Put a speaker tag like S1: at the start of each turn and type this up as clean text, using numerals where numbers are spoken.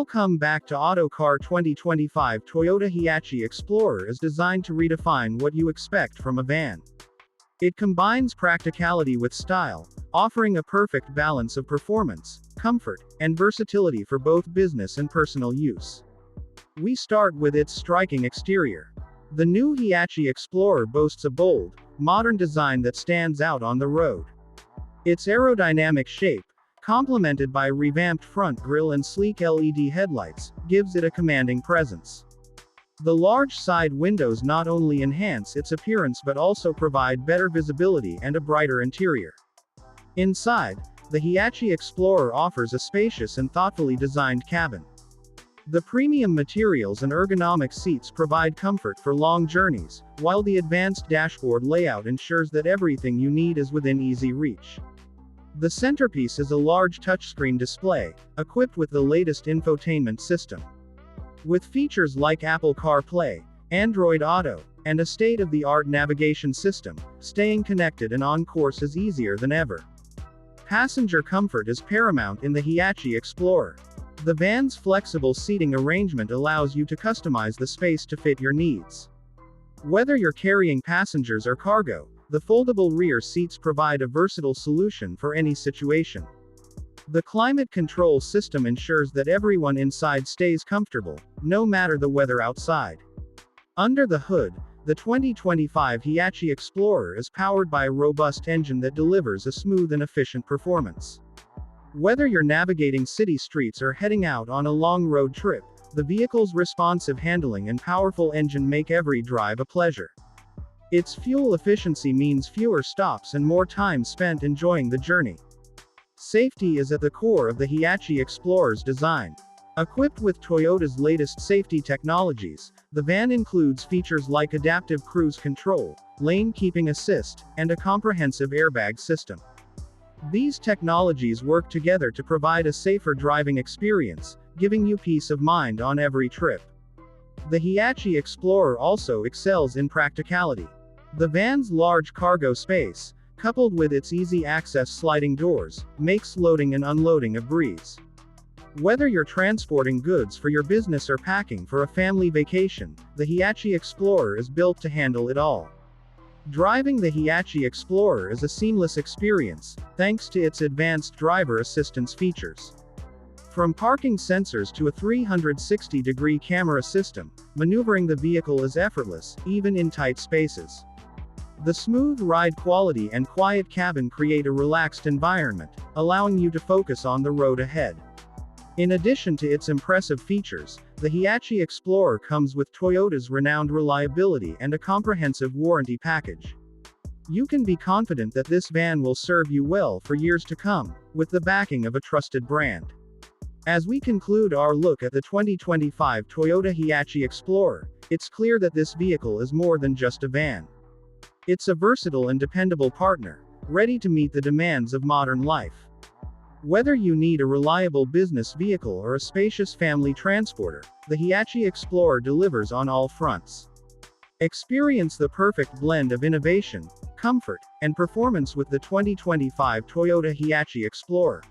S1: Welcome back to Autocar 2025. Toyota Hiace Explorer is designed to redefine what you expect from a van. It combines practicality with style, offering a perfect balance of performance, comfort, and versatility for both business and personal use. We start with its striking exterior. The new Hiace Explorer boasts a bold, modern design that stands out on the road. Its aerodynamic shape, complemented by a revamped front grille and sleek LED headlights, gives it a commanding presence. The large side windows not only enhance its appearance but also provide better visibility and a brighter interior. Inside, the Hiace Explorer offers a spacious and thoughtfully designed cabin. The premium materials and ergonomic seats provide comfort for long journeys, while the advanced dashboard layout ensures that everything you need is within easy reach. The centerpiece is a large touchscreen display, equipped with the latest infotainment system. With features like Apple CarPlay, Android Auto, and a state-of-the-art navigation system, staying connected and on course is easier than ever. Passenger comfort is paramount in the Hiace Explorer. The van's flexible seating arrangement allows you to customize the space to fit your needs. Whether you're carrying passengers or cargo, the foldable rear seats provide a versatile solution for any situation. The climate control system ensures that everyone inside stays comfortable, no matter the weather outside. Under the hood, the 2025 Hiace Explorer is powered by a robust engine that delivers a smooth and efficient performance. Whether you're navigating city streets or heading out on a long road trip, the vehicle's responsive handling and powerful engine make every drive a pleasure. Its fuel efficiency means fewer stops and more time spent enjoying the journey. Safety is at the core of the Hiace Explorer's design. Equipped with Toyota's latest safety technologies, the van includes features like adaptive cruise control, lane keeping assist, and a comprehensive airbag system. These technologies work together to provide a safer driving experience, giving you peace of mind on every trip. The Hiace Explorer also excels in practicality. The van's large cargo space, coupled with its easy-access sliding doors, makes loading and unloading a breeze. Whether you're transporting goods for your business or packing for a family vacation, the Hiace Explorer is built to handle it all. Driving the Hiace Explorer is a seamless experience, thanks to its advanced driver assistance features. From parking sensors to a 360-degree camera system, maneuvering the vehicle is effortless, even in tight spaces. The smooth ride quality and quiet cabin create a relaxed environment, allowing you to focus on the road ahead. In addition to its impressive features, the Hiace Explorer comes with Toyota's renowned reliability and a comprehensive warranty package. You can be confident that this van will serve you well for years to come, with the backing of a trusted brand. As we conclude our look at the 2025 Toyota Hiace Explorer, it's clear that this vehicle is more than just a van. It's a versatile and dependable partner, ready to meet the demands of modern life. Whether you need a reliable business vehicle or a spacious family transporter, the Hiace Explorer delivers on all fronts. Experience the perfect blend of innovation, comfort, and performance with the 2025 Toyota Hiace Explorer.